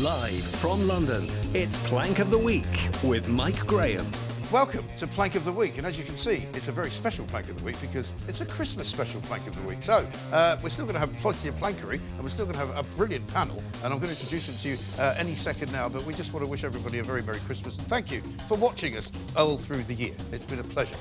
Live from London, it's Plank of the Week with Mike Graham. Welcome to Plank of the Week, and as you can see, it's a very special Plank of the Week because it's a Christmas special Plank of the Week. So, we're still going to have plenty of plankery, and we're still going to have a brilliant panel, and I'm going to introduce them to you any second now, but we just want to wish everybody a very Merry Christmas, and thank you for watching us all through the year. It's been a pleasure.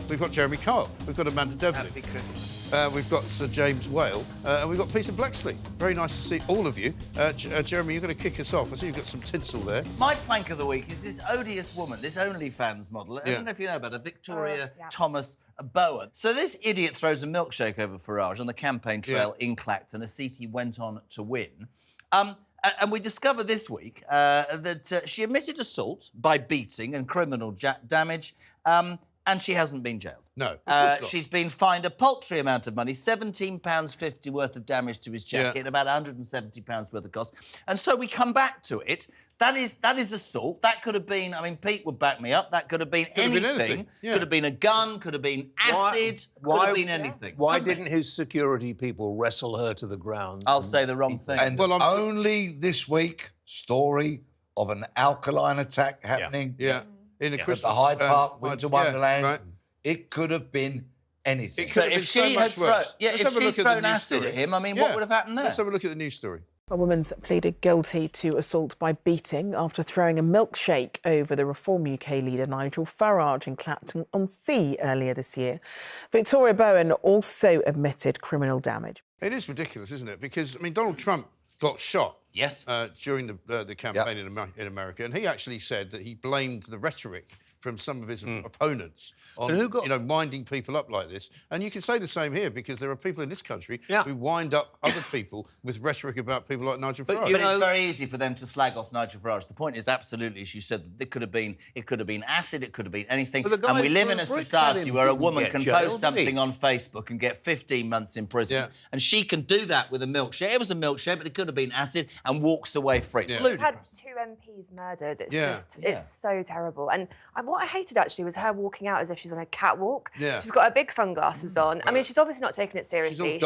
We've got Jeremy Kyle, we've got Amanda Devlin. Happy Christmas. We've got Sir James Whale, and we've got Peter Bleksley. Very nice to see all of you. Jeremy, you're going to kick us off. I see you've got some tinsel there. My plank of the week is this odious woman, this OnlyFans model. I don't know if you know about her, Victoria Thomas Bowen. So this idiot throws a milkshake over Farage on the campaign trail in Clacton, a seat he went on to win. And we discover this week that she admitted assault by beating and criminal damage, and she hasn't been jailed. No. She's been fined a paltry amount of money, £17.50 worth of damage to his jacket, and about £170 worth of costs. And so we come back to it. That is assault. That could have been, I mean, Pete would back me up, that could have been anything. Could have been a gun, could have been acid, could have been anything. Why didn't his security people wrestle her to the ground? I'll say the wrong thing. And only this week, story of an alkaline attack happening. In a Christmas, at the Hyde Park, Winter Wonderland. Right. It could have been anything. So if she had thrown acid at him, I mean, what would have happened there? Let's have a look at the news story. A woman's pleaded guilty to assault by beating after throwing a milkshake over the Reform UK leader Nigel Farage in Clacton-on-Sea earlier this year. Victoria Bowen also admitted criminal damage. It is ridiculous, isn't it? Because, I mean, Donald Trump got shot during the campaign in America, and he actually said that he blamed the rhetoric from some of his opponents on, winding people up like this. And you can say the same here, because there are people in this country who wind up other people with rhetoric about people like Nigel Farage. But it's very easy for them to slag off Nigel Farage. The point is absolutely, as you said, that it could have been acid, it could have been anything. And we live in a society where a woman can post something on Facebook and get 15 months in prison. And she can do that with a milkshake. It was a milkshake, but it could have been acid, and walks away free. It's ludicrous. Had 2 MPs murdered. It's it's so terrible. And what I hated, actually, was her walking out as if she's on a catwalk. She's got her big sunglasses on. I mean, she's obviously not taking it seriously.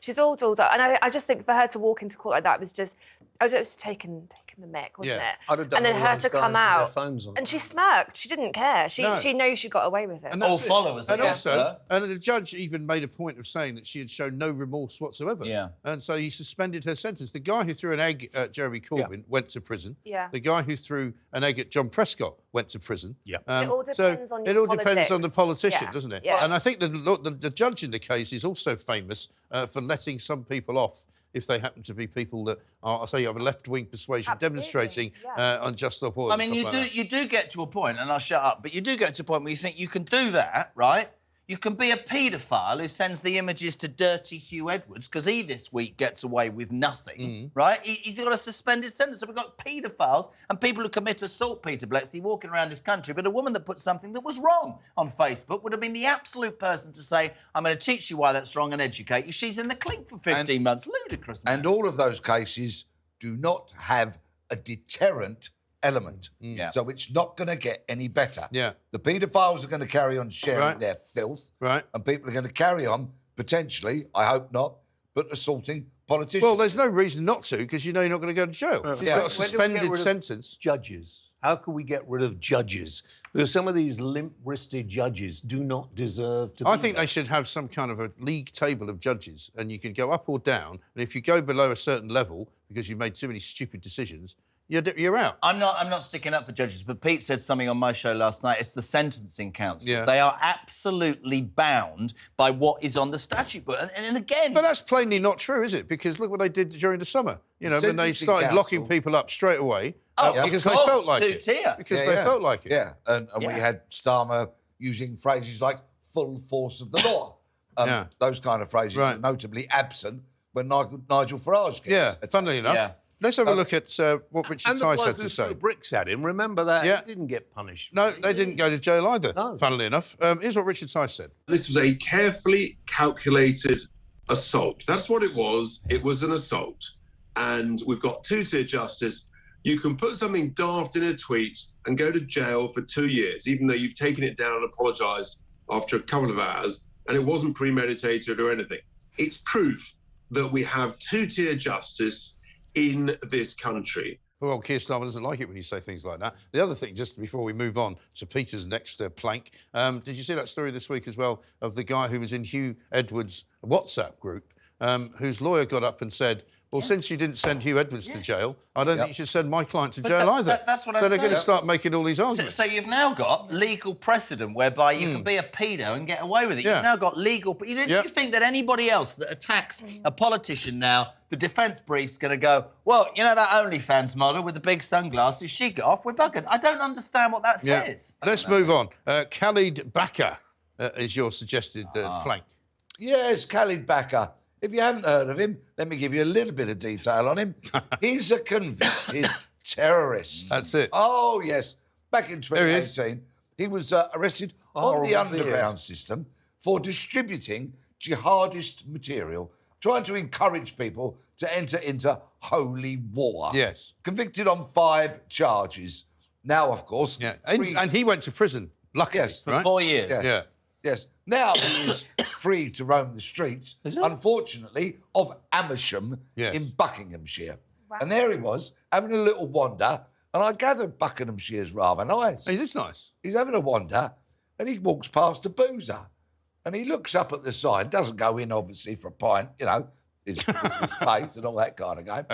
She's all dolled up. And I just think for her to walk into court like that was just... I was just taking the mick, wasn't it? And then her to come out, and she smirked. She didn't care. She knows she got away with it. And all followers. And also, and the judge even made a point of saying that she had shown no remorse whatsoever. And so he suspended her sentence. The guy who threw an egg at Jeremy Corbyn went to prison. The guy who threw an egg at John Prescott went to prison. It all depends on your politics. Depends on the politician, doesn't it? And I think the judge in the case is also famous for letting some people off if they happen to be people that are, I'll say, you have a left-wing persuasion demonstrating unjust stop oil. I mean, you do get to a point, and I'll shut up, but you do get to a point where you think you can do that, right? You can be a paedophile who sends the images to dirty Hugh Edwards, because he this week gets away with nothing, right? He's got a suspended sentence. So we've got paedophiles and people who commit assault, Peter Bleksley, walking around this country. But a woman that put something that was wrong on Facebook would have been the absolute person to say, I'm going to teach you why that's wrong and educate you. She's in the clink for 15 months. Ludicrous, man. And all of those cases do not have a deterrent element. So it's not going to get any better. The paedophiles are going to carry on sharing their filth. And people are going to carry on, potentially, I hope not, but assaulting politicians. Well, there's no reason not to, because you know you're not going to go to jail. She's got a suspended sentence. Judges. How can we get rid of judges? Because some of these limp-wristed judges do not deserve to be I think they should have some kind of a league table of judges, and you can go up or down, and if you go below a certain level, because you've made too many stupid decisions, you're out. I'm not sticking up for judges, but Pete said something on my show last night. It's the sentencing council. They are absolutely bound by what is on the statute book. And again... But that's plainly not true, is it? Because look what they did during the summer. You know, when they started locking people up straight away because they felt like it. Because they felt like it. And we had Starmer using phrases like full force of the law. Those kind of phrases are notably absent when Nigel Farage gets funnily enough. Let's have a look at what Richard Tice had to say. And the bricks at him, remember that? He didn't get punished. No, they didn't go to jail either, funnily enough. Here's what Richard Tice said. This was a carefully calculated assault. That's what it was. It was an assault. And we've got two-tier justice. You can put something daft in a tweet and go to jail for 2 years, even though you've taken it down and apologised after a couple of hours, and it wasn't premeditated or anything. It's proof that we have two-tier justice in this country. Well, Keir Starmer doesn't like it when you say things like that. The other thing, just before we move on to Peter's next plank, did you see that story this week as well of the guy who was in Hugh Edwards' WhatsApp group, whose lawyer got up and said, well, since you didn't send Hugh Edwards to jail, I don't think you should send my client to jail either. That's what I'm so they're saying. going to start making all these arguments. So you've now got legal precedent whereby you can be a pedo and get away with it. Yeah. You've now got legal... You think that anybody else that attacks a politician now, the defence brief's going to go, well, you know that OnlyFans model with the big sunglasses, she got off, we're buggered. I don't understand what that says. Let's move on. Khalid Baqa is your suggested plank. Yes, Khalid Baqa. If you haven't heard of him, let me give you a little bit of detail on him. He's a convicted terrorist. That's it. Oh, yes. Back in 2018, he was arrested on the underground system for distributing jihadist material, trying to encourage people to enter into holy war. Yes. Convicted on 5 charges. Now, of course... Yeah, and he went to prison, luckily, For 4 years. Yeah. Yes. Now he is free to roam the streets, unfortunately, of Amersham in Buckinghamshire. Wow. And there he was, having a little wander, and I gathered Buckinghamshire's rather nice. It is nice. He's having a wander, and he walks past a boozer, and he looks up at the sign, doesn't go in, obviously, for a pint, you know, his faith and all that kind of game,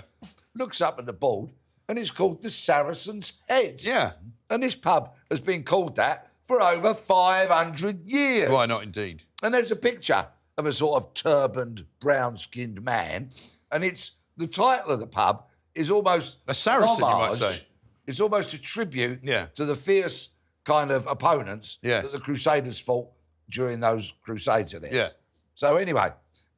looks up at the board, and it's called the Saracen's Head. Yeah. And this pub has been called that for over 500 years. Why not, indeed? And there's a picture of a sort of turbaned, brown-skinned man, and it's the title of the pub is almost a Saracen, you might say. It's almost a tribute to the fierce kind of opponents that the Crusaders fought during those crusades in it. Yeah. So anyway,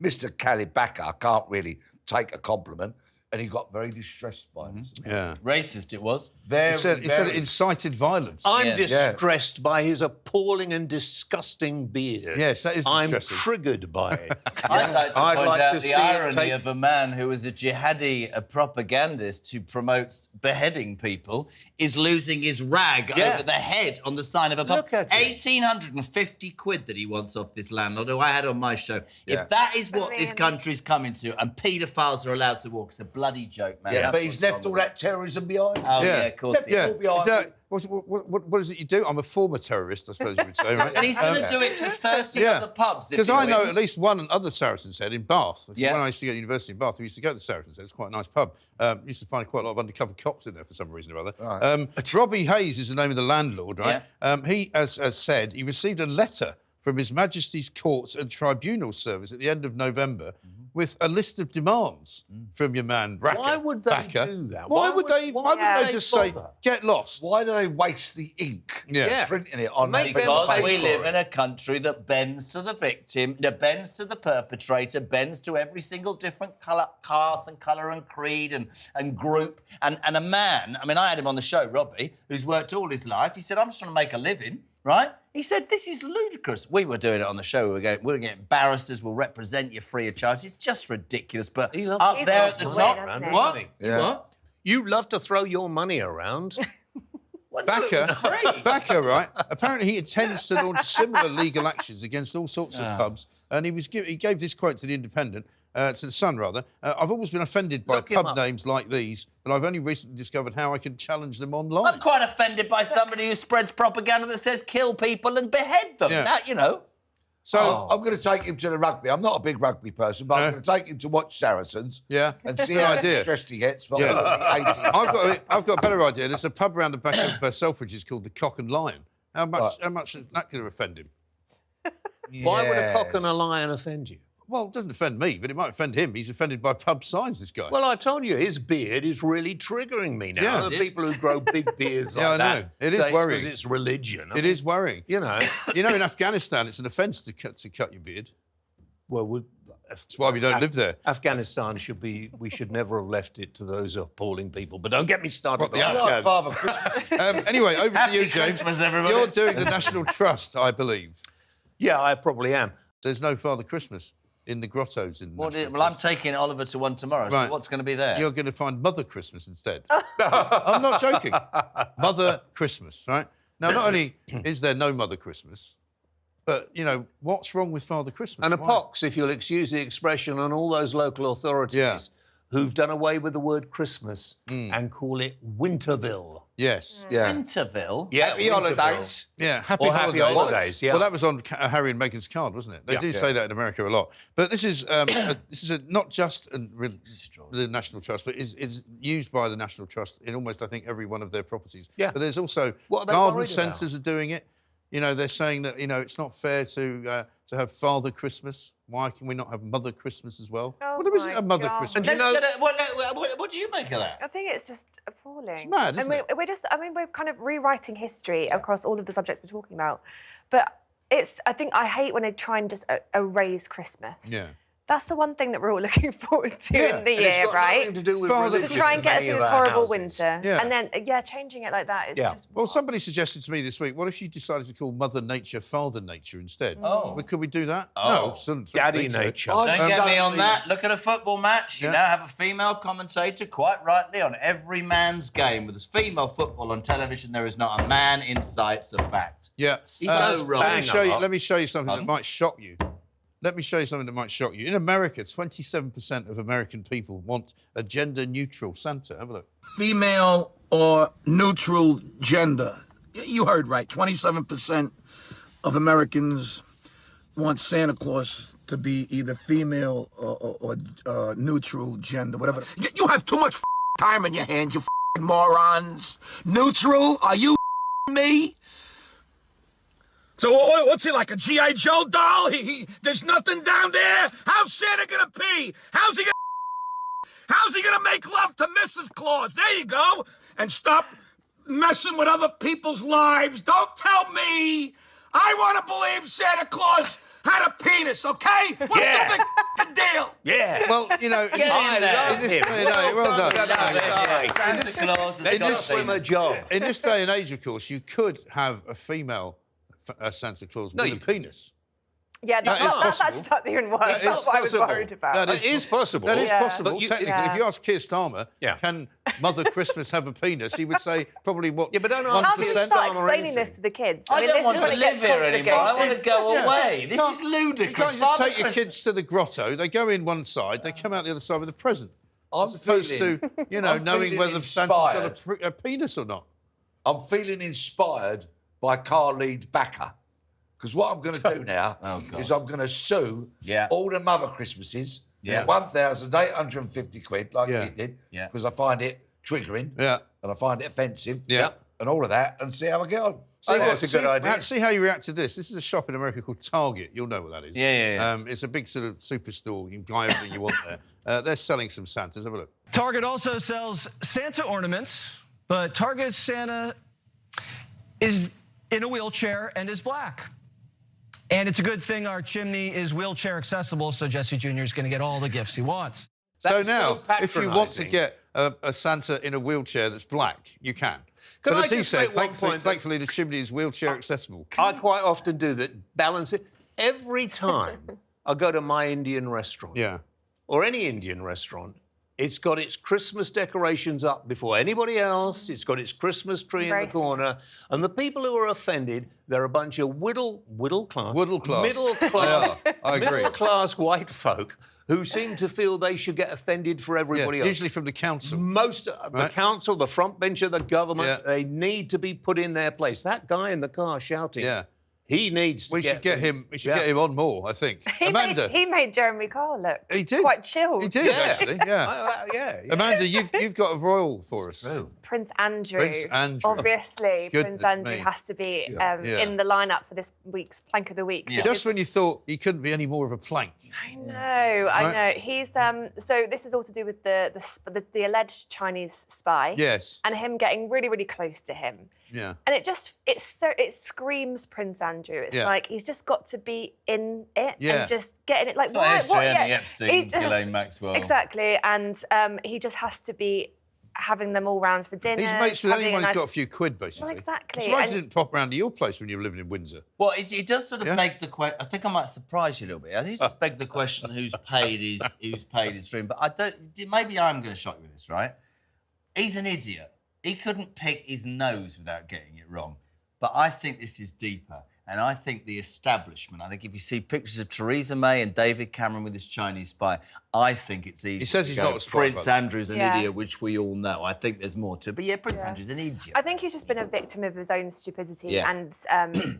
Mr. Khalid Baqa can't really take a compliment, and he got very distressed by this. Yeah. Racist it was. He said it incited violence. I'm distressed by his appalling and disgusting beard. Yes, that is distressing. I'm triggered by it. I'd like to point out the see irony of a man who is a jihadi propagandist who promotes beheading people is losing his rag over the head on the sign of a pub. Look at it. 1,850 quid that he wants off this landlord, who I had on my show. If that is what this country's coming to and paedophiles are allowed to walk, it's a bloody joke, man. Yeah, but he's left all that terrorism behind. Oh, yeah, of course. What is it you do? I'm a former terrorist, I suppose you would say, right? And he's going to do it to 30 other pubs. Because I know at least one other Saracen's Head in Bath. Yeah. When I used to go to university in Bath, we used to go to the Saracen's Head. It's quite a nice pub. Used to find quite a lot of undercover cops in there for some reason or other. Right. Robbie Hayes is the name of the landlord, right? Yeah. He, as said, he received a letter from His Majesty's Courts and Tribunal Service at the end of November with a list of demands from your man, Baqa. Why would they do that? Why would they just say, get lost? Why do they waste the ink printing it on Because we live in a country that bends to the victim, that bends to the perpetrator, bends to every single different class and colour and creed and group. And a man, I mean, I had him on the show, Robbie, who's worked all his life. He said, I'm just trying to make a living, right? He said, this is ludicrous. We were doing it on the show. We were getting barristers will represent you free of charge. It's just ridiculous. But up there at the top... What? Yeah. What? You love to throw your money around. Baqa, right? Apparently he intends to launch similar legal actions against all sorts of pubs. And he gave this quote to The Independent, to The Sun, rather. I've always been offended by pub names like these, but I've only recently discovered how I can challenge them online. I'm quite offended by somebody who spreads propaganda that says kill people and behead them. That, you know. So I'm going to take him to the rugby. I'm not a big rugby person, but I'm going to take him to watch Saracens. Yeah. And see how distressed he gets for 18. I've got a better idea. There's a pub round the back of Selfridges called the Cock and Lion. How much is that going to offend him? Why would a cock and a lion offend you? Well, it doesn't offend me, but it might offend him. He's offended by pub signs, this guy. Well, I told you, his beard is really triggering me now. Yeah, the people who grow big beards like I know. It is worrying. Because it's religion. It is worrying. You know. In Afghanistan, it's an offence to cut your beard. Well, that's why we don't live there. Afghanistan we should never have left it to those appalling people. But don't get me started. Anyway, over to you, James. Christmas, everybody. You're doing the National Trust, I believe. Yeah, I probably am. There's no Father Christmas in the grottos in the Well, I'm taking Oliver to one tomorrow, so what's going to be there? You're going to find Mother Christmas instead. I'm not joking. Mother Christmas, right? Now, not only is there no Mother Christmas, but, you know, what's wrong with Father Christmas? And a pox, if you'll excuse the expression, on all those local authorities who've done away with the word Christmas and call it Winterville. Yes. Yeah. Winterville? Yeah, Happy Winterville. holidays. Yeah, happy holidays. Yeah. Well, that was on Harry and Meghan's card, wasn't it? They do say that in America a lot. But this is not just the National Trust, but is used by the National Trust in almost, I think, every one of their properties. Yeah. But there's also garden centres are doing it. You know, they're saying that, you know, it's not fair to have Father Christmas. Why can we not have Mother Christmas as well? Oh, well, there isn't a Mother Christmas. What do you make of that? I think it's just appalling. It's mad, isn't it? We're kind of rewriting history across all of the subjects we're talking about. But I hate when they try and just erase Christmas. Yeah. That's the one thing that we're all looking forward to in the year, right? To do with to try and get us through this horrible winter. Yeah. And then, changing it like that is just... Well, somebody suggested to me this week, what if you decided to call Mother Nature Father Nature instead? Oh. Well, could we do that? Oh. No. Daddy Nature. Don't get me on that. Look at a football match. You now have a female commentator, quite rightly, on every man's game. With this female football on television, there is not a man in sight. It's a fact. Yeah. So wrong. Let me show you something that might shock you. In America, 27% of American people want a gender-neutral Santa. Have a look. Female or neutral gender. You heard right. 27% of Americans want Santa Claus to be either female or neutral gender, whatever. You have too much time in your hands, you morons. Neutral? Are you me? So what's he, like a G.I. Joe doll? There's nothing down there? How's Santa gonna pee? How's he gonna make love to Mrs. Claus? There you go. And stop messing with other people's lives. Don't tell me. I want to believe Santa Claus had a penis, okay? What's the big deal? Yeah. Well, you know, in this day and age, of course, you could have a female Santa Claus with a penis. Yeah, that's even worse. That's what I was worried about. That is possible. That is possible. Technically, if you ask Keir Starmer, can Mother Christmas have a penis, he would say probably what? Yeah, but don't 1%. How do you start explaining this to the kids? I don't want to live here anymore. I want to go away. This is ludicrous. You can't just take your kids to the grotto. They go in one side, they come out the other side with a present. As opposed to, knowing whether Santa's got a penis or not. I'm feeling inspired by Khalid Baqa. Because what I'm going to do now is I'm going to sue all the Mother Christmases, 1,850 quid, like he did, because I find it triggering and I find it offensive and all of that, and see how I get on. That's a good idea. See how you react to this. This is a shop in America called Target. You'll know what that is. Yeah. It's a big sort of superstore. You can buy everything you want there. They're selling some Santas. Have a look. Target also sells Santa ornaments, but Target's Santa is in a wheelchair and is black. And it's a good thing our chimney is wheelchair accessible, so Jesse Jr. is going to get all the gifts he wants. So now, if you want to get a Santa in a wheelchair that's black, you can. But as he said, thankfully the chimney is wheelchair accessible. I quite often do that, balance it. Every time I go to my Indian restaurant, or any Indian restaurant, it's got its Christmas decorations up before anybody else. It's got its Christmas tree in the corner. And the people who are offended, they're a bunch of middle class, I agree. middle-class white folk who seem to feel they should get offended for everybody else. Usually from the council. Most of the council, the front bench of the government, they need to be put in their place. That guy in the car shouting. He needs to should get him. We should get him on more, I think. Amanda, he made Jeremy Carr look quite chilled. He did actually. Amanda, you've got a royal for us. Prince Andrew. Obviously, Prince Andrew has to be in the lineup for this week's Plank of the Week. Just when you thought he couldn't be any more of a plank. I know. He's so this is all to do with the alleged Chinese spy. Yes. And him getting really, really close to him. Yeah. And it screams Prince Andrew. It's like he's just got to be in it and just getting it. Like what? Epstein, Ghislaine Maxwell. Exactly, and he just has to be having them all round for dinner. He's mates with anyone who's got a few quid, basically. Well, exactly. I'm surprised he didn't pop round to your place when you were living in Windsor. Well, it does sort of beg the question. I think I might surprise you a little bit. I think it just begged the question who's paid his stream. But I don't. Maybe I'm going to shock you with this, right? He's an idiot. He couldn't pick his nose without getting it wrong. But I think this is deeper. And I think the establishment, I think if you see pictures of Theresa May and David Cameron with this Chinese spy, I think it's easy. He says he's not a spy. Prince Andrew's an idiot, which we all know. I think there's more to it. But yeah, Prince Andrew's an idiot. I think he's just been a victim of his own stupidity and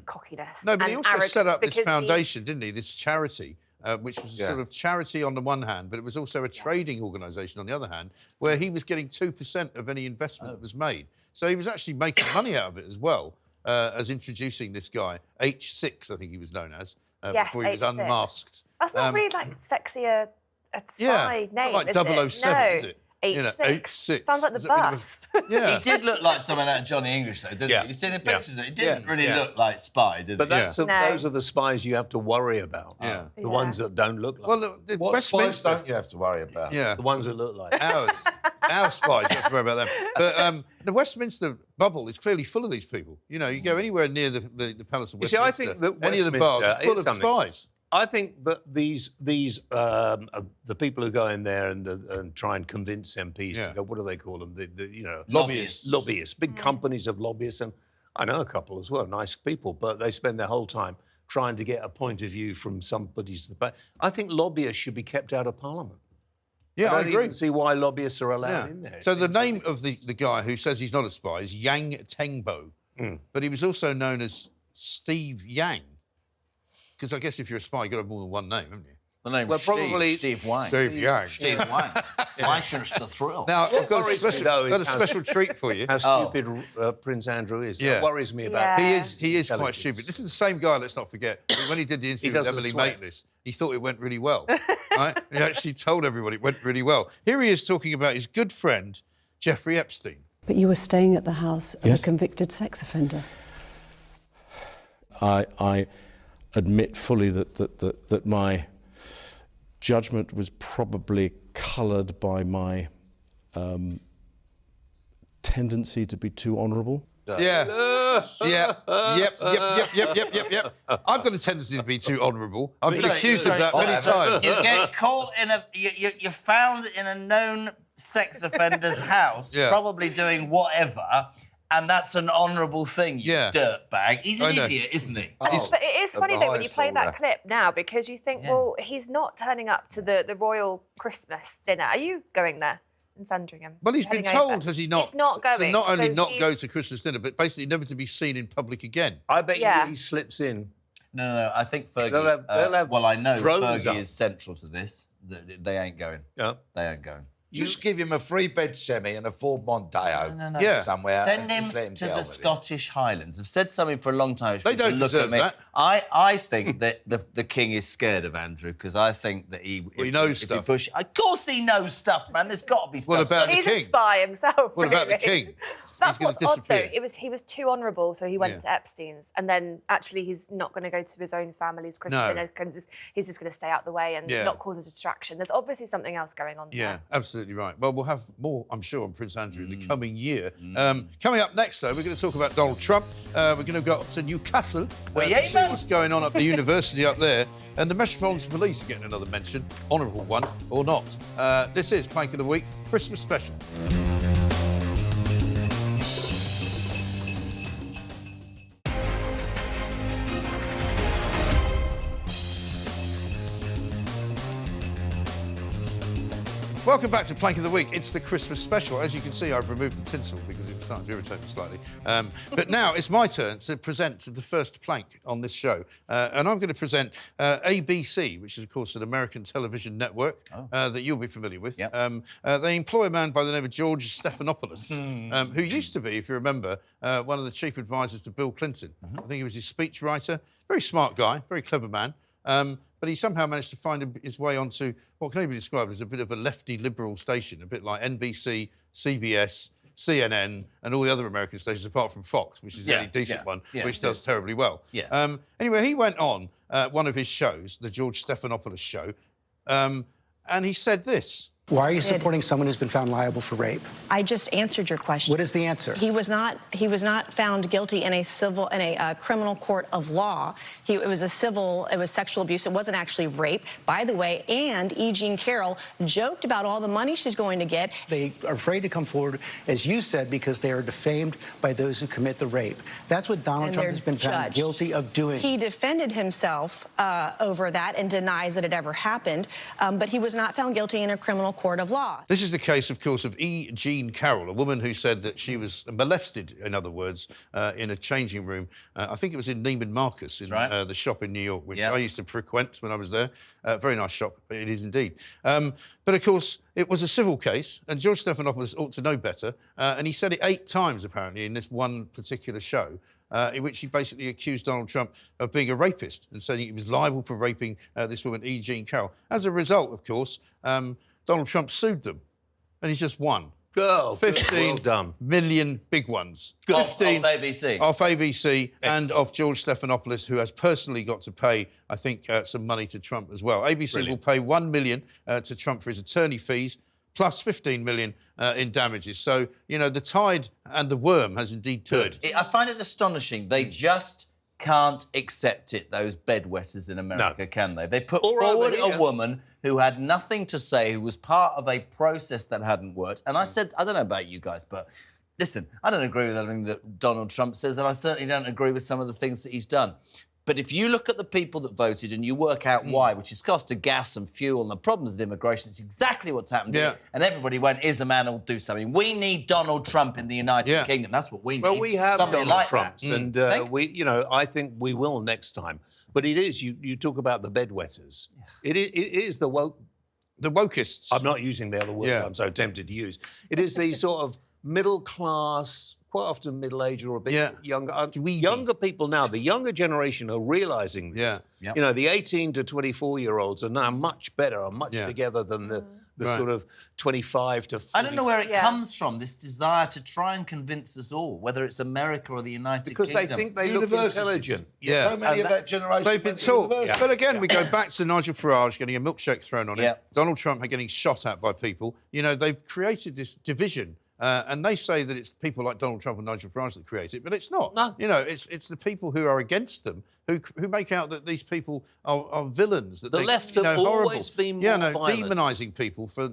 cockiness. No, but he and also set up this because foundation, didn't he? This charity. Which was a sort of charity on the one hand, but it was also a trading organisation on the other hand, where he was getting 2% of any investment that was made. So he was actually making money out of it as well, as introducing this guy, H6, I think he was known as, before he was H6. Unmasked. That's not really like sexier a spy name, not like is 007, it? is it? H6. You know, H6. Sounds like the bus. He did look like someone out of Johnny English, though, didn't he? You see the pictures of it? It didn't really look like Spy, did it? But those are the spies you have to worry about. The ones that don't look like. Well, what spies don't you have to worry about? The ones that look like. Our spies, you have to worry about them. But the Westminster bubble is clearly full of these people. You know, you go anywhere near the Palace of Westminster, I think that any of the bars are full of spies. I think that these the people who go in there and try and convince MPs to go, what do they call them? Lobbyists. Big companies of lobbyists, and I know a couple as well, nice people, but they spend their whole time trying to get a point of view from somebody's. I think lobbyists should be kept out of Parliament. Yeah, I agree. Even see why lobbyists are allowed in there. So the name of the guy who says he's not a spy is Yang Tengbo, but he was also known as Steve Yang. Because I guess if you're a spy, you've got to have more than one name, haven't you? The name was Steve Wang. Steve Yang. Steve Wang. License to thrill. Now, I've got a special treat for you. How stupid Prince Andrew is. That worries me about He is quite stupid. This is the same guy, let's not forget, when he did the interview with Emily Maitlis, he thought it went really well. Right? He actually told everybody it went really well. Here he is talking about his good friend, Jeffrey Epstein. But you were staying at the house of a convicted sex offender. I admit fully that my judgment was probably coloured by my tendency to be too honourable. Yep. I've got a tendency to be too honourable. I've been accused of that many times. You get caught in you're found in a known sex offender's house, probably doing whatever. And that's an honourable thing, you dirtbag. He's an idiot, isn't he? But it is funny, though, when you play that clip now, because you think, well, he's not turning up to the royal Christmas dinner. Are you going there in Sandringham? Well, he's been told, has he not? He's not going. To not only not go to Christmas dinner, but basically never to be seen in public again. I bet he slips in. No. I think Fergie... They'll have I know Fergie up. is central to this. They ain't going. Yeah. They ain't going. Just give him a 3-bed semi and a Ford Mondeo somewhere. Send him to the Scottish Highlands. I've said something for a long time. They don't deserve that. I think that the king is scared of Andrew because I think that he knows stuff. Of course he knows stuff, man. There's got to be stuff. What about the king? He's a spy himself. What about the king? That's what's odd, though. He was too honourable, so he went to Epstein's, and then actually he's not going to go to his own family's Christmas dinner because he's just going to stay out the way and not cause a distraction. There's obviously something else going on there. Yeah, absolutely right. Well, we'll have more, I'm sure, on Prince Andrew in the coming year. Coming up next, though, we're going to talk about Donald Trump. We're going to go up to Newcastle to see what's going on at the university up there. And the Metropolitan Police are getting another mention, honourable one or not. This is Plank of the Week, Christmas special. Welcome back to Plank of the Week. It's the Christmas special. As you can see, I've removed the tinsel because it was starting to irritate me slightly. But now it's my turn to present the first plank on this show. And I'm going to present ABC, which is, of course, an American television network that you'll be familiar with. Yep. They employ a man by the name of George Stephanopoulos, who used to be, if you remember, one of the chief advisors to Bill Clinton. I think he was his speechwriter. Very smart guy, very clever man. But he somehow managed to find his way onto what can only be described as a bit of a lefty liberal station, a bit like NBC, CBS, CNN, and all the other American stations, apart from Fox, which is the only decent one, which does terribly well. Yeah. Anyway, he went on one of his shows, the George Stephanopoulos show, and he said this. Why are you supporting someone who's been found liable for rape? I just answered your question. What is the answer? He was not found guilty in a criminal court of law. It was sexual abuse. It wasn't actually rape, by the way. And E. Jean Carroll joked about all the money she's going to get. They are afraid to come forward, as you said, because they are defamed by those who commit the rape. That's what Donald Trump has been found guilty of doing. He defended himself over that and denies that it ever happened, but he was not found guilty in a criminal court of law. This is the case, of course, of E. Jean Carroll, a woman who said that she was molested, in other words, in a changing room. I think it was in Neiman Marcus, in the shop in New York, which I used to frequent when I was there. Very nice shop, it is indeed. But, of course, it was a civil case, and George Stephanopoulos ought to know better. And he said it 8 times, apparently, in this one particular show. In which he basically accused Donald Trump of being a rapist and saying he was liable for raping this woman, E. Jean Carroll. As a result, of course, Donald Trump sued them, and he's just won. Oh, 15 million big ones. 15 off ABC. Off ABC and off George Stephanopoulos, who has personally got to pay, I think, some money to Trump as well. ABC will pay $1 million to Trump for his attorney fees, plus 15 million in damages. So, you know, the tide and the worm has indeed turned. I find it astonishing. They just can't accept it, those bedwetters in America, can they? They put forward a woman who had nothing to say, who was part of a process that hadn't worked. And I said, I don't know about you guys, but listen, I don't agree with everything that Donald Trump says, and I certainly don't agree with some of the things that he's done. But if you look at the people that voted and you work out why, which is cost of gas and fuel and the problems with immigration, it's exactly what's happened here. And everybody went, is a man who'll do something. We need Donald Trump in the United Kingdom. That's what we need. Well, we have somebody Donald like Trumps, and I think we will next time. But it is, you talk about the bedwetters. It is the woke... The wokists. I'm not using the other word I'm so tempted to use. It is the sort of middle class, quite often middle-aged or a bit younger. Younger people now, the younger generation are realising this. You know, the 18 to 24-year-olds are now much better, are much together than the sort of 25 to 40. I don't know where it comes from, this desire to try and convince us all, whether it's America or the United Kingdom. Because they think they look intelligent. So many of that generation. They've been taught. But again, we go back to Nigel Farage getting a milkshake thrown on him. Donald Trump getting shot at by people. You know, they've created this division. And they say that it's people like Donald Trump and Nigel Farage that create it, but it's not. No. You know, it's the people who are against them who make out that these people are villains. That the left have always been more violent. Demonising people for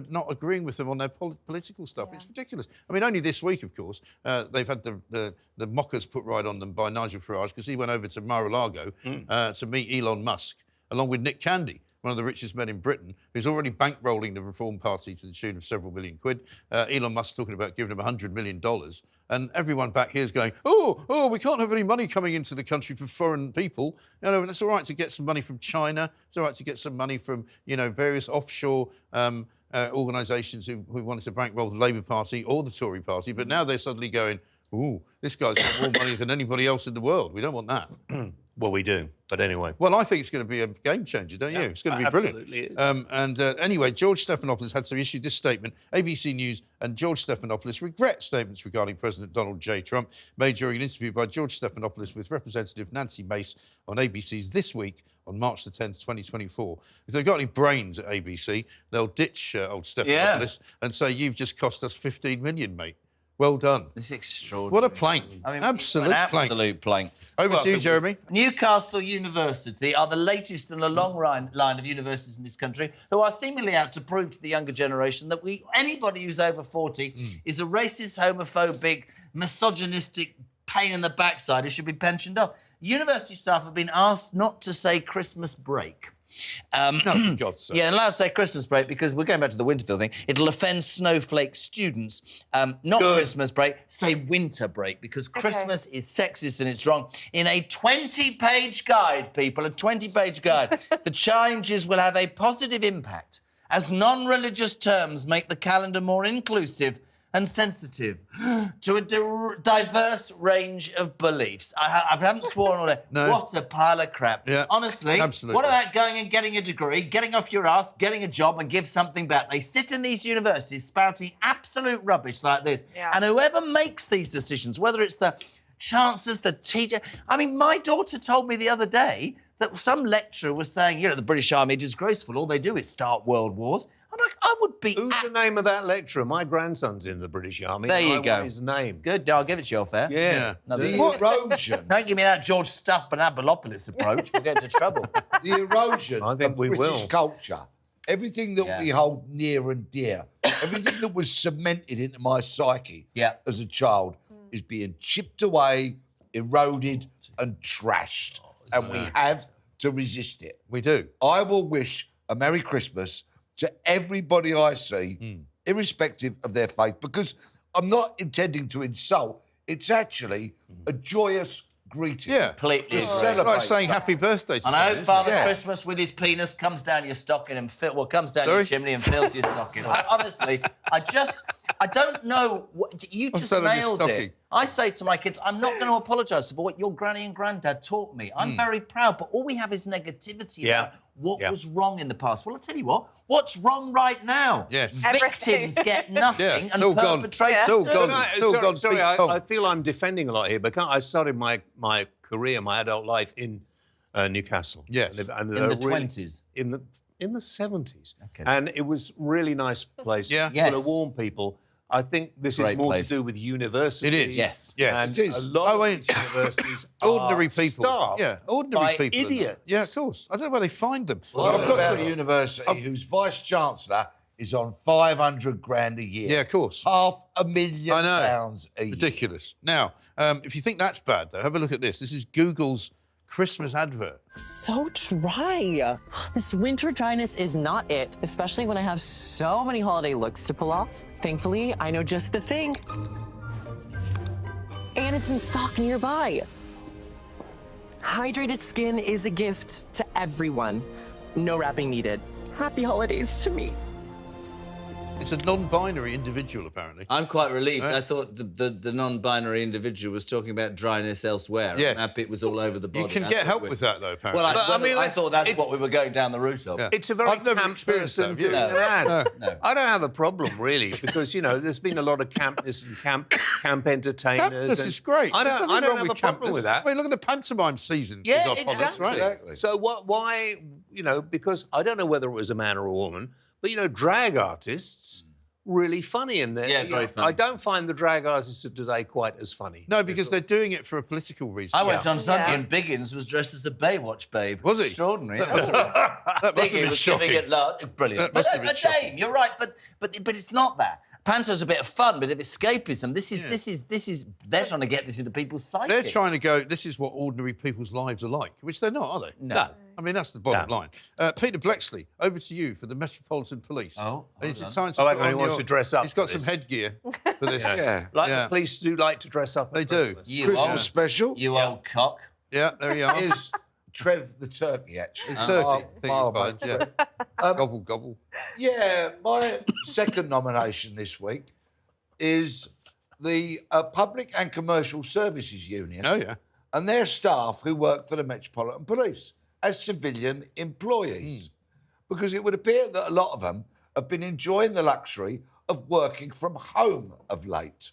not agreeing with them on their political stuff. It's ridiculous. I mean, only this week, of course, they've had the mockers put right on them by Nigel Farage because he went over to Mar-a-Lago to meet Elon Musk, along with Nick Candy, one of the richest men in Britain, who's already bankrolling the Reform Party to the tune of several million quid. Elon Musk talking about giving him $100 million. And everyone back here is going, oh, we can't have any money coming into the country for foreign people. You know, it's all right to get some money from China. It's all right to get some money from, you know, various offshore organisations who wanted to bankroll the Labour Party or the Tory Party. But now they're suddenly going, this guy's got more money than anybody else in the world. We don't want that. Well, we do, but anyway. Well, I think it's going to be a game changer, don't you? It's going to be brilliant. Absolutely is. Anyway, George Stephanopoulos had to issue this statement. ABC News and George Stephanopoulos regret statements regarding President Donald J. Trump made during an interview by George Stephanopoulos with Representative Nancy Mace on ABC's This Week on March the 10th, 2024. If they've got any brains at ABC, they'll ditch old Stephanopoulos and say, you've just cost us 15 million, mate. Well done. It's extraordinary. What a plank. I mean, absolute plank. Over to you, Jeremy. Newcastle University are the latest in a long line of universities in this country who are seemingly out to prove to the younger generation that anybody who's over 40 is a racist, homophobic, misogynistic pain in the backside who should be pensioned off. University staff have been asked not to say Christmas break. No, for God's sake. Yeah, and allowed to say Christmas break because we're going back to the Winterfield thing. It'll offend snowflake students. Not Christmas break, say winter break because Christmas is sexist and it's wrong. In a 20-page guide, people, a 20-page guide, the changes will have a positive impact as non-religious terms make the calendar more inclusive and sensitive to a diverse range of beliefs. I haven't sworn all day. No. What a pile of crap. Yeah, honestly, absolutely. What about going and getting a degree, getting off your ass, getting a job and give something back? They sit in these universities spouting absolute rubbish like this. Yeah. And whoever makes these decisions, whether it's the chancellors, the teacher... I mean, my daughter told me the other day that some lecturer was saying, you know, the British Army is disgraceful. All they do is start world wars. I'm like, I would be... Who's the name of that lecturer? My grandson's in the British Army. There you I go. want his name. Good, I'll give it to you, fair. Yeah. No, the erosion. Don't give me that George Stephanopoulos approach. We'll get into trouble. The erosion I think of we British will. culture, everything that we hold near and dear, everything that was cemented into my psyche as a child is being chipped away, eroded and trashed. And we have to resist it. We do. I will wish a Merry Christmas to everybody I see, irrespective of their faith, because I'm not intending to insult. It's actually a joyous greeting. Yeah. Completely. It's like saying happy birthday to And I someone, hope isn't Father it? Christmas with his penis comes down your stocking and comes down your chimney and fills your stocking. Honestly, I don't know. You What's just that on your nailed stocking? it. I say to my kids, I'm not going to apologise for what your granny and granddad taught me. I'm very proud, but all we have is negativity about what was wrong in the past. Well, I'll tell you what. What's wrong right now? Yes. Victims get nothing it's and all gone. perpetrators It's all do. gone. It's all gone. Sorry, Big I Tom. feel I'm defending a lot here, but I started my career, my adult life in Newcastle. Yes. And In the 20s? In the 70s. Okay. And it was a really nice place full Yes. of warm people. I think this Great is more place. to do with universities. It is. Yes. And It is. a lot of these universities Ordinary are people. staffed Yeah, ordinary by people. are not. idiots. Yeah, of course. I don't know where they find them. Well, I've got a university whose vice-chancellor is on 500 grand a year. Yeah, of course. £500,000 pounds a year. Ridiculous. Now, if you think that's bad, though, have a look at this. This is Google's Christmas advert. So dry. This winter dryness is not it, especially when I have so many holiday looks to pull off. Thankfully, I know just the thing. And it's in stock nearby. Hydrated skin is a gift to everyone. No wrapping needed. Happy holidays to me. It's a non-binary individual, apparently. I'm quite relieved. I thought the non-binary individual was talking about dryness elsewhere. Yes. I'm happy it was all over the body. You can I get thought help with that, though, apparently. Well, I thought that's what we were going down the route of. Yeah. It's a very I've never camp experienced that, person have you? doing an ad. No. I don't have a problem, really, because, there's been a lot of campness and camp entertainers. Campness is great. I There's don't nothing wrong have a with problem campness. with that. I mean, look at the pantomime season. Yeah, is upon us, right? Exactly. So why, because I don't know whether it was a man or a woman, but, drag artists... really funny in there. Yeah, very funny. I don't find the drag artists of today quite as funny. No, because they're doing it for a political reason. I went on Sunday and Biggins was dressed as a Baywatch babe. Was he? Extraordinary. That must have Biggins been was shocking. giving it love. Brilliant. That must have been a shocking. shame. You're right, but it's not that. Panto's a bit of fun, bit of escapism. This is. They're trying to get this into people's psyche. They're trying to go, this is what ordinary people's lives are like, which they're not, are they? No. I mean, that's the bottom line. Peter Bleksley, over to you for the Metropolitan Police. Oh, Is it hold time on. to I put reckon he on wants to dress up He's got for some this. headgear for this. Yeah. The police do like to dress up. They at do. Christmas. You Christmas old, special you old cock. Yeah, there you are. is Trev the turkey, actually. The turkey. Marmite. Yeah. Gobble, gobble. Yeah, my second nomination this week is the Public and Commercial Services Union. Oh, yeah. And their staff who work for the Metropolitan Police as civilian employees. Because it would appear that a lot of them have been enjoying the luxury of working from home of late.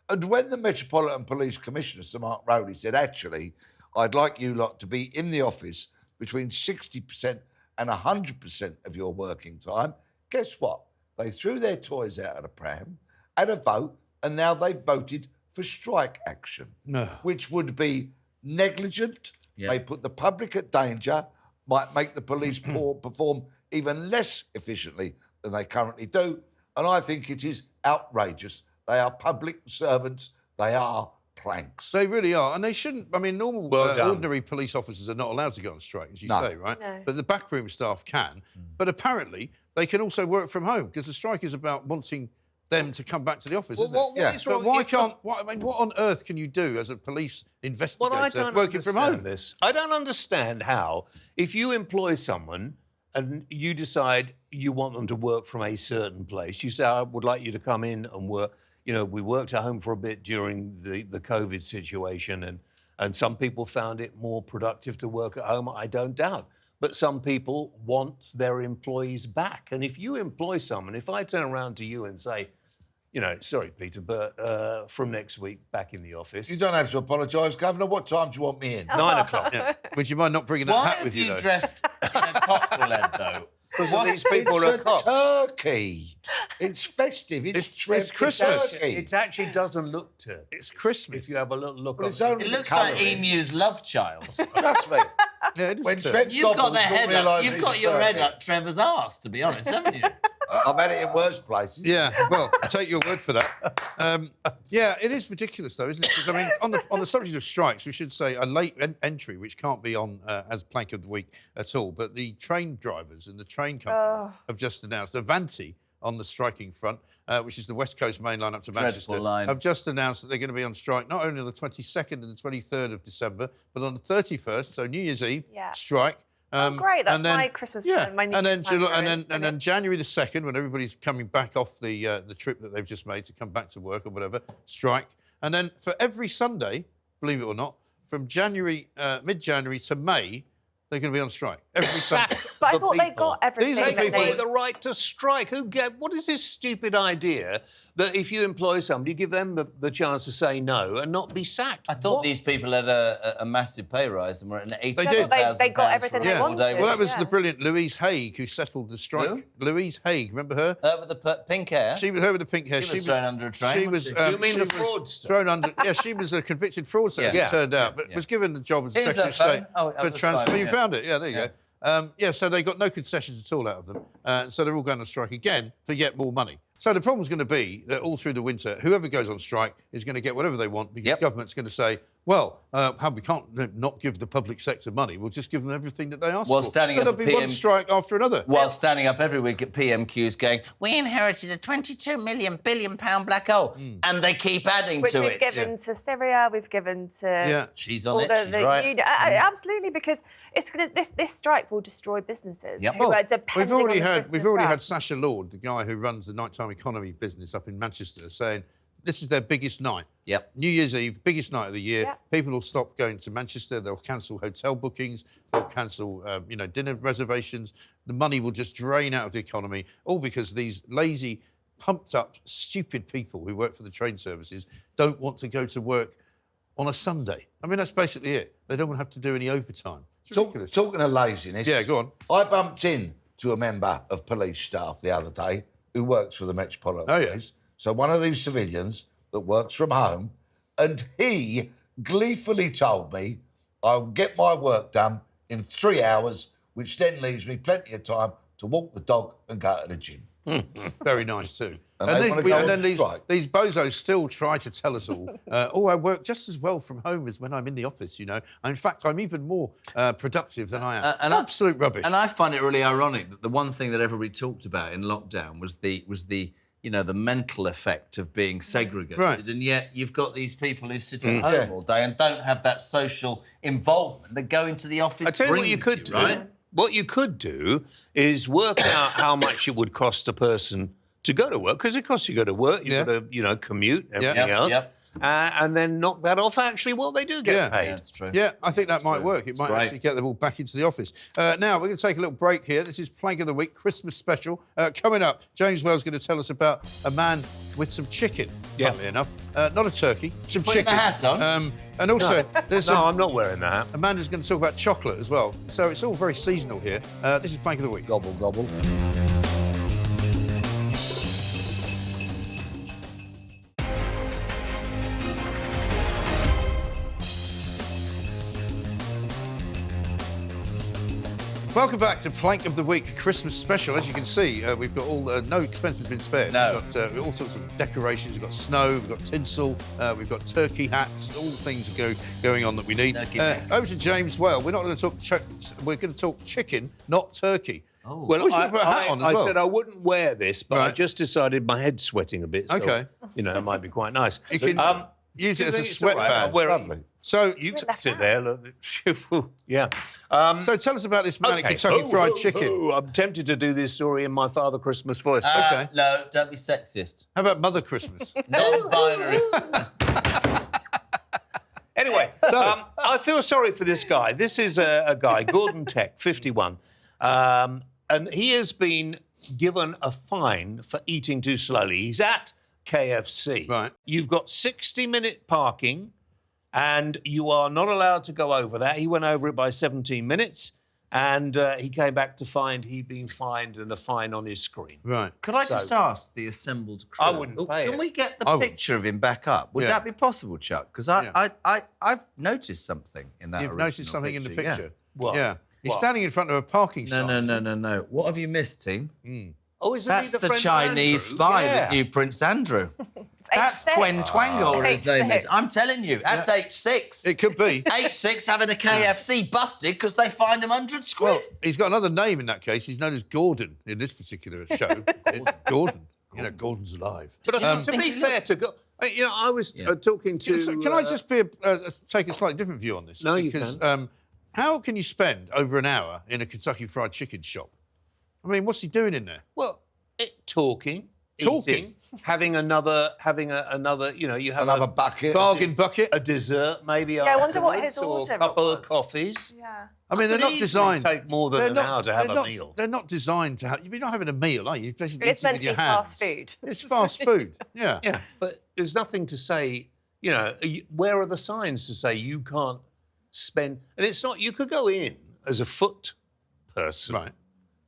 And when the Metropolitan Police Commissioner, Sir Mark Rowley, said, actually, I'd like you lot to be in the office between 60% and 100% of your working time, guess what? They threw their toys out of the pram, had a vote, and now they've voted for strike action, which would be negligent, may put the public at danger, might make the police perform even less efficiently than they currently do. And I think it is outrageous. They are public servants. They are planks. They really are. And they shouldn't... I mean, normal, done. ordinary police officers are not allowed to go on strike, as you say, right? No. But the backroom staff can. But apparently, they can also work from home, because the strike is about wanting them to come back to the office, isn't what it? is But wrong why if- can't... what on earth can you do as a police investigator working from home? I don't understand how, if you employ someone and you decide you want them to work from a certain place, you say, I would like you to come in and work. We worked at home for a bit during the COVID situation, and some people found it more productive to work at home, I don't doubt. But some people want their employees back. And if you employ someone, if I turn around to you and say, sorry, Peter, but from next week, back in the office. You don't have to apologise, Governor. What time do you want me in? 9 o'clock. Yeah. Would you mind not bringing that Why hat with have you though? dressed in a cocktail head, though? because these people are It's cops. a turkey. It's festive. It's Christmas. It actually doesn't look turkey. It's Christmas. If you have a little look Well, on it's only It the looks like colouring. Emu's love child. Trust me. Yeah, it is. When turkey. Trev You've got gobbles, the you'll head up. realise You've it's got a your head turkey. up Trevor's arse, to be honest, haven't you? I've had it in worse places. Yeah, well, I take your word for that. Yeah, it is ridiculous, though, isn't it? Because, I mean, on the subject of strikes, we should say a late entry, which can't be on as Plank of the Week at all, but the train drivers and the train companies have just announced, Avanti on the striking front, which is the West Coast main line up to Manchester, have just announced that they're going to be on strike not only on the 22nd and the 23rd of December, but on the 31st, so New Year's Eve, strike. Great, that's and then, my Christmas plan. My New and then Year's plan and then January the 2nd, when everybody's coming back off the trip that they've just made to come back to work or whatever, strike. And then for every Sunday, believe it or not, from January, mid-January to May, they're going to be on strike every Sunday. But I thought they got everything. These that people they- have the right to strike. What is this stupid idea that if you employ somebody, give them the chance to say no and not be sacked? I thought these people had a massive pay rise and were at They £80,000. did. They got everything they wanted. Well, that was the brilliant Louise Haig who settled the strike. Who? Louise Haig, remember her? Her with the pink hair. She was her with the pink hair. She was thrown under a train. She was. You mean she the was fraudster? Thrown under. Yeah, she was a convicted fraudster, as it turned out, but was given the job as Here's Secretary her of State phone. Oh, for the transfer. phone, You yeah. found it. Yeah, there you go. Yeah, so they got no concessions at all out of them. So they're all going on strike again for yet more money. So the problem's going to be that all through the winter, whoever goes on strike is going to get whatever they want because the government's going to say, well, we can't not give the public sector money. We'll just give them everything that they ask While for. standing So up there'll at be one PM strike after another. While standing up every week at PMQs going, we inherited a £22 billion black hole. And they keep adding Which to we've it. given to Syria, we've given to... Yeah. She's on all it, the, she's the right. Absolutely, because it's gonna, this strike will destroy businesses who Well, are depending we've already on the had Christmas had rush. Sacha Lord, the guy who runs the nighttime economy business up in Manchester, saying this is their biggest night. Yep. New Year's Eve, biggest night of the year. Yep. People will stop going to Manchester. They'll cancel hotel bookings. They'll cancel, dinner reservations. The money will just drain out of the economy, all because these lazy, pumped-up, stupid people who work for the train services don't want to go to work on a Sunday. I mean, that's basically it. They don't want to have to do any overtime. It's ridiculous. Talking of laziness. Yeah, go on. I bumped into a member of police staff the other day who works for the Metropolitan Police. So one of these civilians that works from home, and he gleefully told me I'll get my work done in 3 hours, which then leaves me plenty of time to walk the dog and go to the gym. Very nice too. And they wanna go on these strike. bozos still try to tell us all, I work just as well from home as when I'm in the office, And in fact, I'm even more productive than I am. Absolute rubbish. And I find it really ironic that the one thing that everybody talked about in lockdown was the mental effect of being segregated. Right. And yet you've got these people who sit at home all day and don't have that social involvement. They go into the office. I tell you what you could do. Right? What you could do is work out how much it would cost a person to go to work, because it costs you to go to work, you've got to, commute, everything else. And then knock that off, actually, what they do get paid. Yeah, that's true. Yeah, I think that might work. It might actually get them all back into the office. Now, we're going to take a little break here. This is Plank of the Week, Christmas special. Coming up, James Wells going to tell us about a man with some chicken, funnily enough. Not a turkey, some putting chicken. the hat on? And also, there's I'm not wearing that. Amanda's going to talk about chocolate as well. So it's all very seasonal here. This is Plank of the Week. Gobble, gobble. Welcome back to Plank of the Week, Christmas special. As you can see, we've got all no expense has been spared. No. We've got all sorts of decorations. We've got snow, we've got tinsel, we've got turkey hats, all things going on that we need. Over to James Well. We're not going to talk. We're going to talk chicken, not turkey. Oh. Well, Well, I put a hat on as well. I said I wouldn't wear this, but I Right. just decided my head's sweating a bit. So, Okay. it might be quite nice. You can use it as a sweatband. Lovely. So You sit there. Look, yeah. So tell us about this man at Kentucky Fried Chicken. I'm tempted to do this story in my Father Christmas voice. Okay. No, don't be sexist. How about Mother Christmas? Non-binary. Anyway, I feel sorry for this guy. This is a guy, Gordon Tech, 51. And he has been given a fine for eating too slowly. He's at KFC. Right. You've got 60-minute parking, and you are not allowed to go over that. He went over it by 17 minutes. And he came back to find he'd been fined and a fine on his screen. Right. Could I just ask the assembled crew? I wouldn't pay Can it. we get the picture of him back up? Would Yeah. that be possible, Chuck? Because I've noticed something in that. You've noticed something in the picture? Yeah. What? Yeah. He's What? standing in front of a parking sign. No. What have you missed, team? Oh, isn't That's he the friend of Chinese Andrew? spy Yeah. that knew Prince Andrew. That's Twen Twango, or his name is. I'm telling you, that's H6. It could be. H6 having a KFC busted because they fined him 100 quid. Well, he's got another name in that case. He's known as Gordon in this particular show. Gordon. You know, Gordon's alive. But to be fair to God, I was talking to... Can I just take a slightly different view on this? No, because, you can. How can you spend over an hour in a Kentucky Fried Chicken shop? I mean, what's he doing in there? Well, talking, eating, having another, you have Another bucket. Bargain bucket. a dessert, maybe. Yeah, I wonder what afterwards, his order or a couple was. of coffees. Yeah. I mean, they're Could not easily designed. take more than an hour to have a meal. They're not designed to have. You're not having a meal, are you? You're basically It's eating meant with to your be hands. fast food. It's fast food. Yeah. Yeah, but there's nothing to say. Where are the signs to say you can't spend? And it's not. You could go in as a foot person, Right.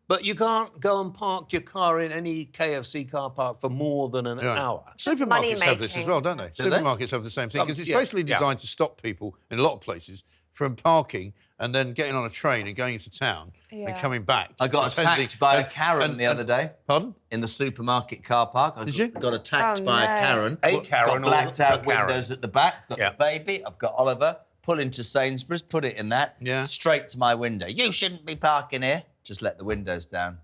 but you can't go and park your car in any KFC car park for more than an hour. Supermarkets have this as well, don't they? Do they? Supermarkets have the same thing because it's Yeah, basically yeah. designed to stop people in a lot of places from parking and then getting on a train and going into town and Yeah. coming back. I got Pretending- attacked by a and- Karen and- the other day. Pardon? In the supermarket car park. I got attacked Oh, by a no. Karen. A Karen Got or blacked a out Karen? windows at the back. Got Yeah. the baby. I've got Oliver. Pull into Sainsbury's, put it in that. Yeah. Straight to my window. You shouldn't be parking here. Just let the windows down.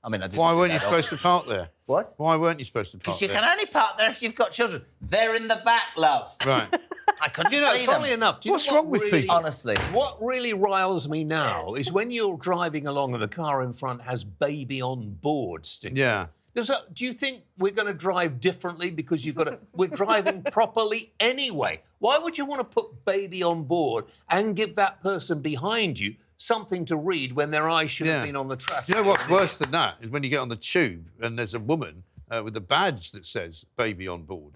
I mean, I didn't Why do weren't you that supposed to park there? What? Why weren't you supposed to park Because you there? can only park there if you've got children. They're in the back, love. Right. I couldn't see them. Funnily enough, do you What's know what wrong with really- people? Honestly. What really riles me now is when you're driving along and the car in front has baby on board stickers. Yeah. Do you think we're going to drive differently because we're driving properly anyway? Why would you want to put baby on board and give that person behind you something to read when their eyes should have been on the traffic? You know what's worse than that is when you get on the tube and there's a woman with a badge that says baby on board.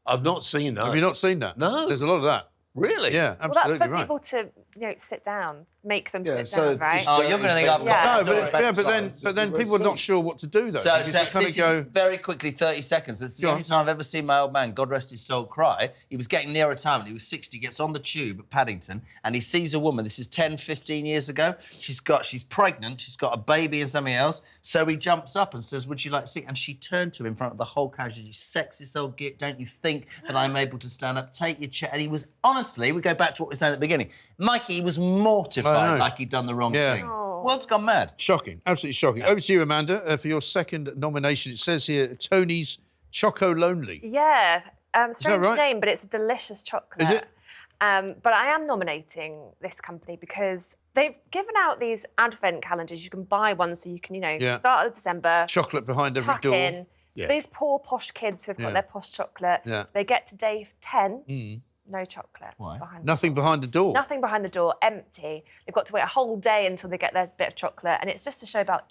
I've not seen that. Have you not seen that? No. There's a lot of that. Really? Yeah, Well, absolutely that's for right. people to, sit down, make them Yeah, sit so down, right? just Oh, you're going to think I've got... No, but then people are not sure what to do though. So, because they kind of this go. is very quickly, 30 seconds. It's the Go only on. time I've ever seen my old man, God rest his soul, cry. He was getting near retirement. He was 60, gets on the tube at Paddington, and he sees a woman. This is 10, 15 years ago. She's pregnant. She's got a baby and something else. So he jumps up and says, "Would you like to see?" And she turned to him in front of the whole carriage. "You sexist old git, don't you think that I'm able to stand up? Take your chair." And he was, honestly, we go back to what we were saying at the beginning. Mikey, he was I mortified, know. like he'd done the wrong Yeah. thing. World's gone mad. Shocking, absolutely shocking. Over to you, Amanda, for your second nomination. It says here, Tony's Choco Lonely. Yeah. Strange right? name, but it's a delicious chocolate. Is it? But I am nominating this company because they've given out these advent calendars. You can buy one so you can, Yeah. start of December. Chocolate behind every tuck door. in. Yeah. These poor posh kids who've got Yeah. their posh chocolate. Yeah. They get to day 10, no chocolate. Why? Behind Nothing behind the door. Nothing behind the door, empty. They've got to wait a whole day until they get their bit of chocolate, and it's just to show about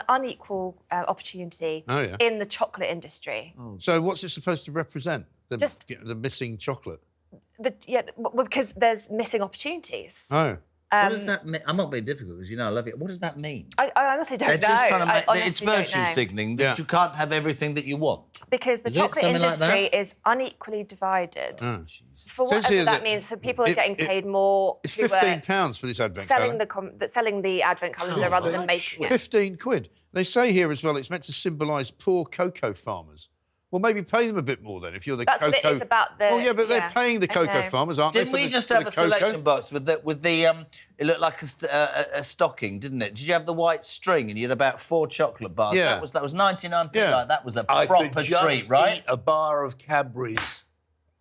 unequal opportunity Oh, yeah. in the chocolate industry. So what's it supposed to represent? Just- The missing chocolate. Because there's missing opportunities. Oh. What does that mean? I'm not being difficult because I love it. What does that mean? I honestly don't They're know. just trying to I make... It's honestly don't virtue know. signaling that you can't have everything that you want. Because the Is it chocolate something like industry that? is unequally divided. Oh. For Says whatever here that that means, so people are it- getting it- paid more. It's who are £15 for this advent selling calendar. selling the advent calendar rather than making it. 15 quid. They say here as well it's meant to symbolise poor cocoa farmers. Well, maybe pay them a bit more then if you're the That's cocoa... what it is about the... Oh, yeah, but they're paying the cocoa Okay. farmers, aren't Didn't they? we just have a selection box with the it looked like a stocking, didn't it? Did you have the white string and you had about 4 chocolate bars? Yeah. That was 99p. Yeah. Like, that was a I proper could just treat, right? eat a bar of Cadbury's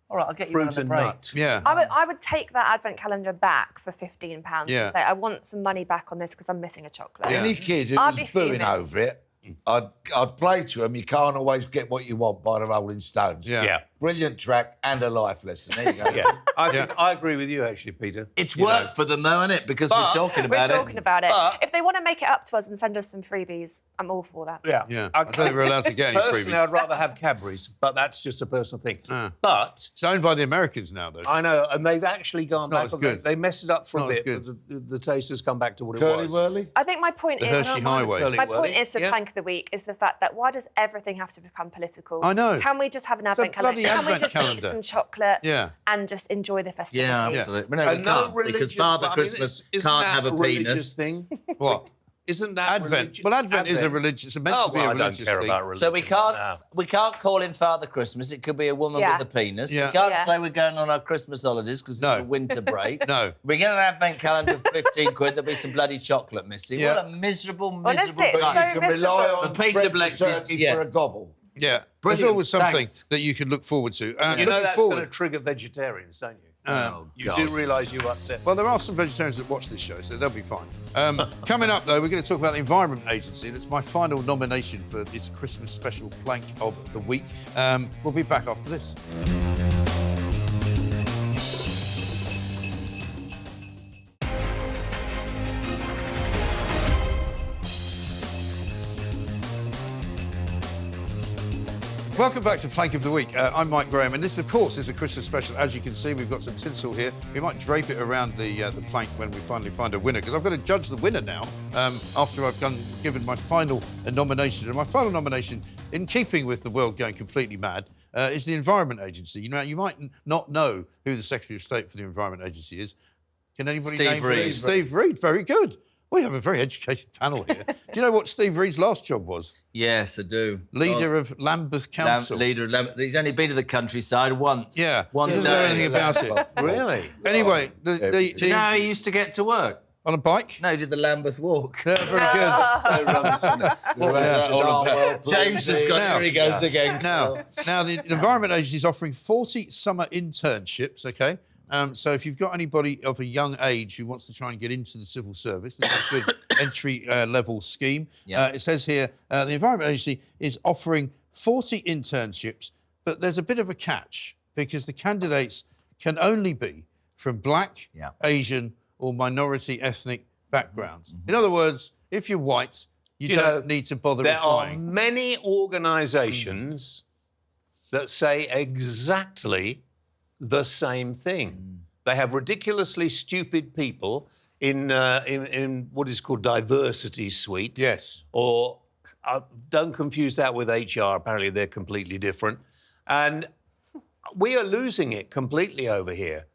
All right, I'll get you one fruit on the and break. nut. Yeah. I would take that advent calendar back for £15 Yeah. and say, I want some money back on this because I'm missing a chocolate. Any kid who I'd was be booing fuming. over it, I'd play to him. You can't always get what you want by the Rolling Stones. Yeah. Yeah. brilliant track and a life lesson. There you go. I agree with you, actually, Peter. It's worked for them, though, isn't it? Because we're talking about it. We're talking about it. If they want to make it up to us and send us some freebies, I'm all for that. Yeah. I don't think we're allowed to get any freebies. Personally, I'd rather have Cadbury's, but that's just a personal thing. But it's owned by the Americans now, though. I know, and they've actually gone back. They messed it up for a bit, but the taste has come back to what it was. Whirly? I think my point is... Hershey Highway. My point is for Plank of the Week is the fact that why does everything have to become political? I know. Can we just have an advent calendar? Can we just eat some chocolate and just enjoy the festivities? Yeah, absolutely. No, we can't, because Father Christmas can't have a penis. Thing? What? Isn't that Advent? Well, Advent is a religious. It's meant to be a religious thing. So we can't call him Father Christmas. It could be a woman with a penis. We can't say we're going on our Christmas holidays because it's a winter break. No. We get an advent calendar for 15 quid. There'll be some bloody chocolate missing. What a miserable time. You can rely on Peter Bleksley for a gobble. Yeah. There's always something that you can look forward to. You know that's going to trigger vegetarians, don't you? You do realise you've upset. Well, there are some vegetarians that watch this show, so they'll be fine. Coming up, though, we're going to talk about the Environment Agency. That's my final nomination for this Christmas special plank of the week. We'll be back after this. Welcome back to Plank of the Week. I'm Mike Graham, and this, of course, is a Christmas special. As you can see, we've got some tinsel here. We might drape it around the plank when we finally find a winner, because I've got to judge the winner now after I've given my final nomination. And my final nomination, in keeping with the world going completely mad, is the Environment Agency. You know, you might not know who the Secretary of State for the Environment Agency is. Can anybody name Reid. Steve Reid. Very good. We have a very educated panel here. Do you know what Steve Reid's last job was? Yes, I do. Leader of Lambeth Council. Leader of Lambeth. He's only been to the countryside once. Yeah. Once. He doesn't know anything about it. Really? Anyway, do you know how he used to get to work? On a bike? No, he did the Lambeth Walk. Yeah, very good. So rubbish, isn't it? What was that all about? James just got here he goes again. Now, the Environment Agency is offering 40 summer internships, OK? So if you've got anybody of a young age who wants to try and get into the civil service, this is a good entry-level scheme. It says here, the Environment Agency is offering 40 internships, but there's a bit of a catch, because the candidates can only be from black, Asian or minority ethnic backgrounds. In other words, if you're white, you don't need to bother applying. There are many organisations that say exactly the same thing. They have ridiculously stupid people in what is called diversity suites. Yes. Or don't confuse that with HR. Apparently, they're completely different. And we are losing it completely over here.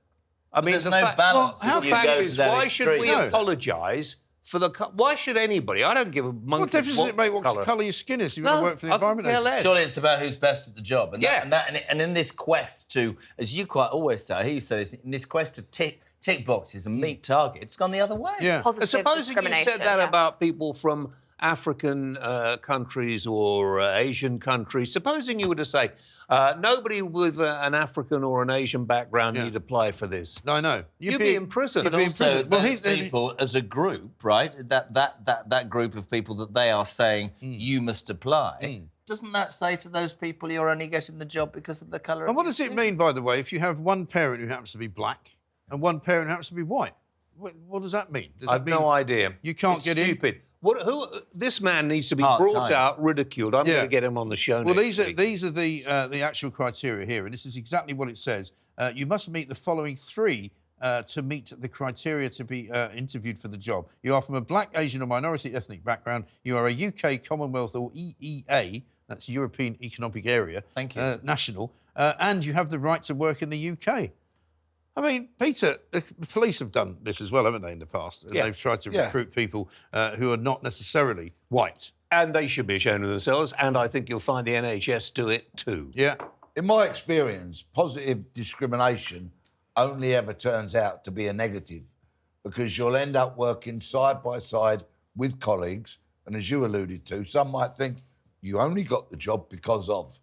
I mean, there's no balance. Well, why should we apologise for the... Why should anybody? I don't give a monkey... What difference does it make what colour your skin is if you want to work for the Environment Agency? Surely it's about who's best at the job. And and in this quest to, as you quite always say, he says, in this quest to tick boxes and meet targets, it's gone the other way. Yeah. Supposing you said that about people from African countries or Asian countries, supposing you were to say, nobody with an African or an Asian background need apply for this. No, I know. You'd be in prison. But also, those people as a group, right, that group of people that they are saying you must apply, doesn't that say to those people you're only getting the job because of the colour of And what does it mean, by the way, if you have one parent who happens to be black and one parent who happens to be white? What does that mean? I have no idea. You can't get stupid. This man needs to be brought out, ridiculed. I'm going to get him on the show next week. These are the actual criteria here, and this is exactly what it says. You must meet the following three to meet the criteria to be interviewed for the job. You are from a black, Asian or minority ethnic background. You are a UK, Commonwealth or EEA, that's European Economic Area, national, and you have the right to work in the UK. I mean, Peter, the police have done this as well, haven't they, in the past? And they've tried to recruit people who are not necessarily white. And they should be ashamed of themselves, and I think you'll find the NHS do it too. Yeah. In my experience, positive discrimination only ever turns out to be a negative, because you'll end up working side by side with colleagues, and as you alluded to, some might think you only got the job because of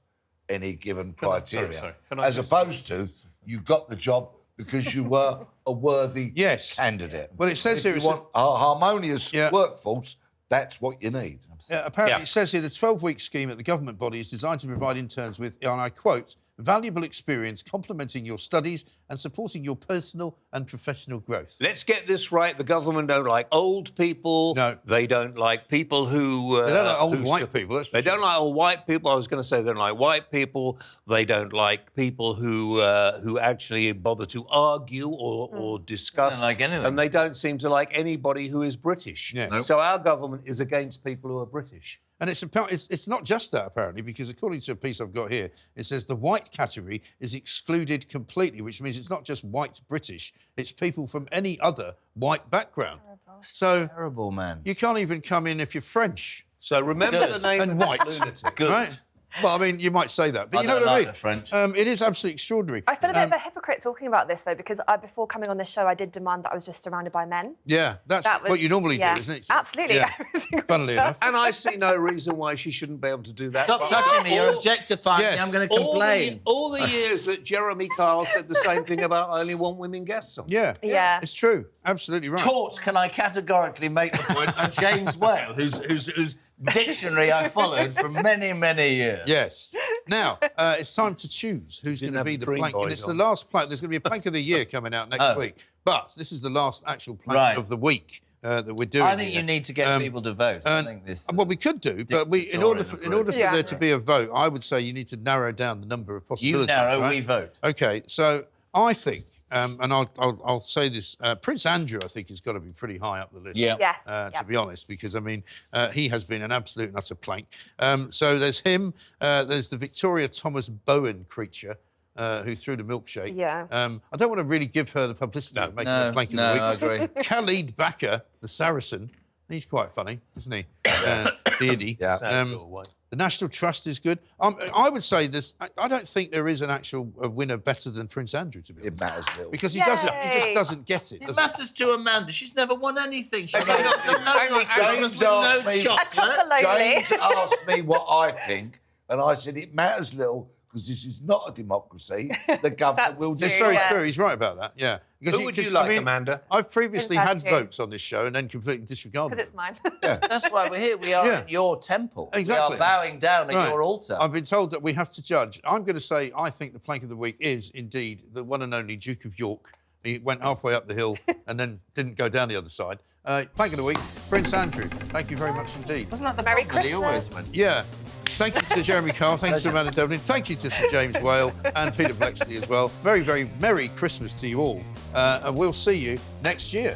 any given criteria, as opposed to you got the job because you were a worthy candidate. Well, it says here... If you want a harmonious workforce, that's what you need. Apparently, it says here the 12-week scheme at the government body is designed to provide interns with, and I quote, valuable experience complementing your studies and supporting your personal and professional growth. Let's get this right. The government don't like old people. No. They don't like people who... they don't like old white people, that's for They sure. don't like old white people. I was going to say they don't like white people. They don't like people who actually bother to argue or discuss. They don't like anything. And they don't seem to like anybody who is British. Yeah. Nope. So our government is against people who are British. And it's not just that, apparently, because according to a piece I've got here, it says the white category is excluded completely, which means it's not just white British, it's people from any other white background. So terrible, man. You can't even come in if you're French. So remember the name and of white. that lunatic. Good. Right? Well, I mean, you might say that, but I you know don't what I like mean? the French. It is absolutely extraordinary. I feel a bit of a hypocrite talking about this, though, because before coming on this show, I did demand that I was just surrounded by men. Yeah, that's That was- what you normally yeah. do, isn't it? Absolutely. Yeah. Funnily enough. And I see no reason why she shouldn't be able to do that. Stop touching me, you're objectifying me, I'm going to complain. All the years that Jeremy Kyle said the same thing about I only want women guests on. Yeah. Yeah. It's true. Absolutely right. Taught, can I categorically make the point, and James Whale, whose dictionary I followed for many, many years. Yes. Now, it's time to choose who's going to be the plank. And it's the last plank. There's going to be a plank of the year coming out next week. But this is the last actual plank of the week that we're doing. I think you need to get people to vote. I think this. Well, we could do, but in order for there to be a vote, I would say you need to narrow down the number of possibilities. You narrow, right? we vote. Okay, so I think, and I'll say this, Prince Andrew, I think, has got to be pretty high up the list. Yeah. Yes. To be honest, because, I mean, he has been an absolute and utter plank. So there's him, there's the Victoria Thomas Bowen creature, who threw the milkshake. Yeah. I don't want to really give her the publicity of making a plank of the week. I agree. Khalid Baqa, the Saracen, he's quite funny, isn't he? Beardy. Yeah. The National Trust is good. I would say this. I don't think there is an actual winner better than Prince Andrew, to be honest. It matters little. Because he just doesn't get it. It matters to Amanda. She's never won anything. She's Hang on, James James asked me what I think, and I said it matters little because this is not a democracy. The government will It's just... very true. He's right about that. Yeah. Who would you like, Amanda? I've previously Prince had Andrew. votes on this show and then completely disregarded Because them. it's mine. That's why we're here. We are at your temple. Exactly. We are bowing down at your altar. I've been told that we have to judge. I'm going to say I think the plank of the week is indeed the one and only Duke of York. He went halfway up the hill and then didn't go down the other side. Plank of the week, Prince Andrew. Thank you very much indeed. Wasn't that the Merry problem he always Christmas. went? Yeah. Thank you to Jeremy Kyle. Thank you to Amanda Devlin. Thank you to Sir James Whale and Peter Bleksley as well. Very, very Merry Christmas to you all. And we'll see you next year.